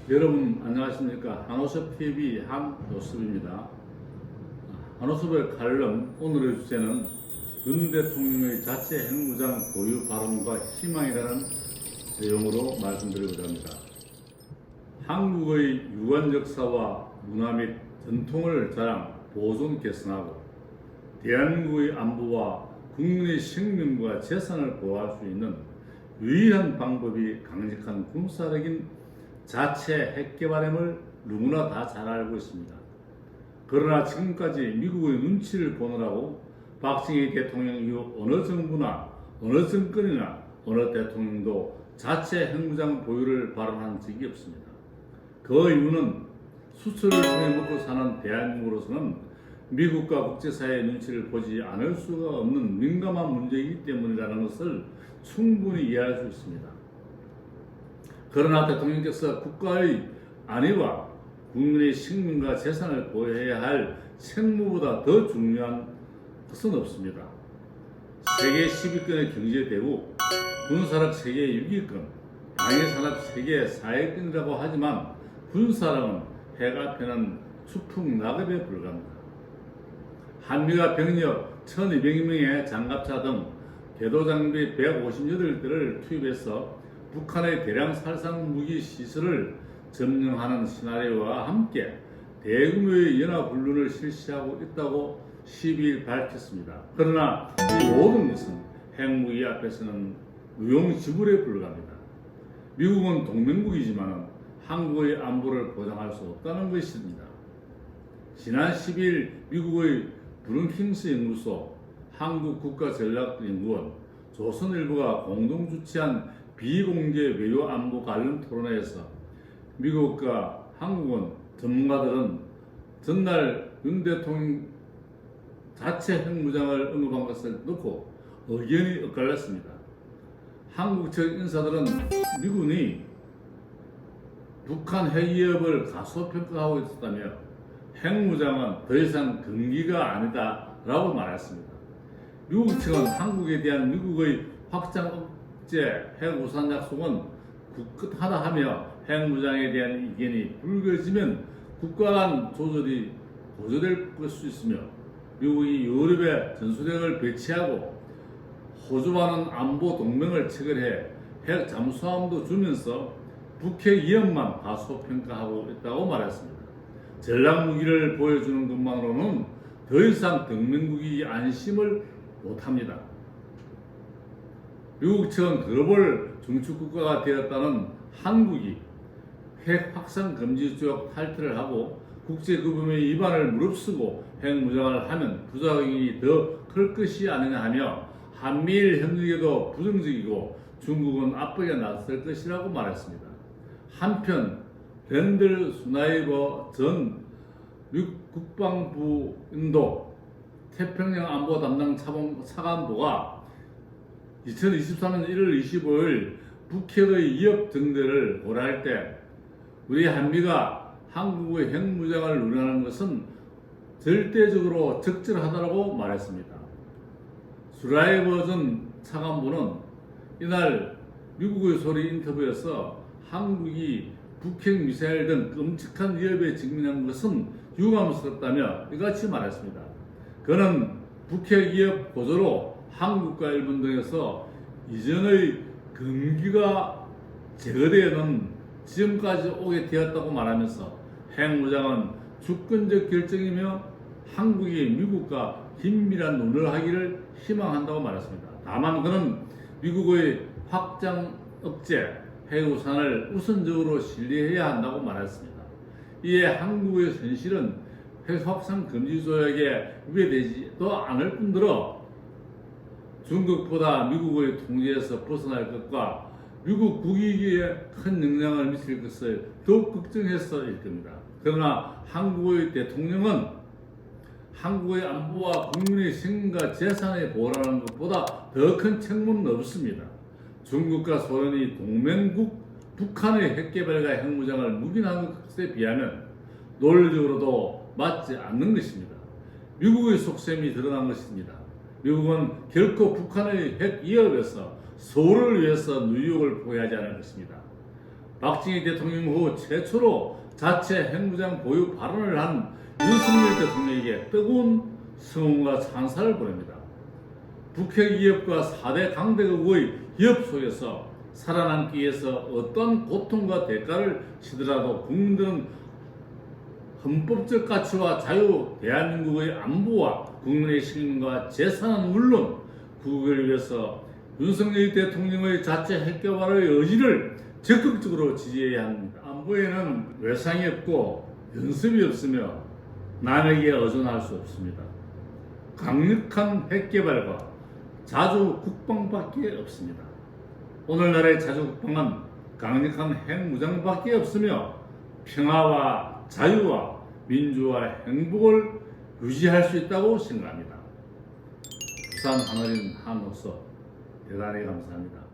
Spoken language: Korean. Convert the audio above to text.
여러분 안녕하십니까? 한호섭TV 한호섭입니다. 한호섭의 칼럼 오늘의 주제는 윤 대통령의 자체 핵무장 보유 발언과 희망이라는 내용으로 말씀드리고자 합니다. 한국의 유관 역사와 문화 및 전통을 자랑, 보존, 개선하고 대한민국의 안보와 국민의 생명과 재산을 보호할 수 있는 유일한 방법이 강력한 군사력인 자체 핵 개발임을 누구나 다 잘 알고 있습니다. 그러나 지금까지 미국의 눈치를 보느라고 박정희 대통령 이후 어느 정부나 어느 정권이나 어느 대통령도 자체 핵무장 보유를 발언한 적이 없습니다. 그 이유는 수출을 통해 먹고 사는 대한민국으로서는 미국과 국제사회의 눈치를 보지 않을 수가 없는 민감한 문제이기 때문이라는 것을 충분히 이해할 수 있습니다. 그러나 대통령께서 국가의 안위와 국민의 생명과 재산을 보호해야 할 생무보다 더 중요한 것은 없습니다. 세계 10위권의 경제대국, 군사력 세계 6위권, 방위산업 세계 4위권이라고 하지만 군사력은 핵 앞에는 추풍낙엽에 불과합니다. 한미가 병력 1200명의 장갑차 등 궤도장비 158대를 투입해서 북한의 대량 살상 무기 시설을 점령하는 시나리오와 함께 대규모의 연합훈련을 실시하고 있다고 12일 밝혔습니다. 그러나 이 모든 것은 핵무기 앞에서는 무용지물에 불과합니다. 미국은 동맹국이지만 한국의 안보를 보장할 수 없다는 것입니다. 지난 10일 미국의 브룬킹스 연구소, 한국국가전략연구원, 조선일보가 공동 주최한 비공개 외교 안보 관련 토론회에서 미국과 한국은 전문가들은 전날 윤 대통령 자체 핵무장을 언급한 것을 놓고 의견이 엇갈렸습니다. 한국 측 인사들은 미군이 북한 핵 위협을 가소평가하고 있었다며 핵무장은 더 이상 금기가 아니다라고 말했습니다. 미국 측은 한국에 대한 미국의 확장 억제 핵 우산 약속은 굳건하다 하며 핵무장에 대한 이견이 불거지면 국가 간 조절이 고조될 수 있으며 미국이 유럽에 전술핵을 배치하고 호주와는 안보 동맹을 체결해 핵 잠수함도 주면서 북핵 위협만 가소평가하고 있다고 말했습니다. 전략무기를 보여주는 것만으로는 더 이상 동맹국이 안심을 못합니다. 미국 측은 글로벌 중축국가가 되었다는 한국이 핵 확산 금지 조약 탈퇴를 하고 국제급여의 위반을 무릅쓰고 핵무장을 하면 부작용이 더 클 것이 아니냐 하며 한미일 협력에도 부정적이고 중국은 압박에 나설 것이라고 말했습니다. 한편 랜들 스나이버 전 미국 국방부 인도 태평양 안보 담당 차관보가 2023년 1월 25일 북핵의 위협 등대를 고려할 때 우리 한미가 한국의 핵무장을 논의하는 것은 절대적으로 적절하다고 말했습니다. 스라이버 전 차관보는 이날 미국의 소리 인터뷰에서 한국이 북핵 미사일 등 끔찍한 위협에 직면한 것은 유감스럽다며 이같이 말했습니다. 그는 북핵 위협 고조로 한국과 일본 등에서 이전의 금기가 제거되는 지점까지 오게 되었다고 말하면서 핵무장은 주권적 결정이며 한국이 미국과 긴밀한 논의를 하기를 희망한다고 말했습니다. 다만 그는 미국의 확장 억제 핵우산을 우선적으로 신뢰해야 한다고 말했습니다. 이에 한국의 현실은 핵 확산 금지 조약에 위배되지도 않을 뿐더러 중국보다 미국의 통제에서 벗어날 것과 미국 국익에 큰 영향을 미칠 것을 더욱 걱정해서일 겁니다. 그러나 한국의 대통령은 한국의 안보와 국민의 생명과 재산의 보호라는 것보다 더 큰 책무는 없습니다. 중국과 소련이 동맹국 북한의 핵개발과 핵무장을 묵인하는 것에 비하면 논리적으로도 맞지 않는 것입니다. 미국의 속셈이 드러난 것입니다. 미국은 결코 북한의 핵 위협에서 서울을 위해서 뉴욕을 포기하지 않을 것입니다. 박정희 대통령 후 최초로 자체 핵무장 보유 발언을 한 윤석열 대통령에게 뜨거운 성원과 찬사를 보냅니다. 북핵 위협과 4대 강대국의 위협 속에서 살아남기 위해서 어떤 고통과 대가를 치더라도 국민들은 헌법적 가치와 자유, 대한민국의 안보와 국민의 시민과 재산은 물론 국익을 위해서 윤석열 대통령의 자체 핵개발의 의지를 적극적으로 지지해야 합니다. 안보에는 외상이 없고 연습이 없으며 남에게 의존할 수 없습니다. 강력한 핵개발과 자주 국방밖에 없습니다. 오늘날의 자주 국방은 강력한 핵무장밖에 없으며 평화와 자유와 민주와 행복을 유지할 수 있다고 생각합니다. 부산 하늘인 한옥서 대단히 감사합니다.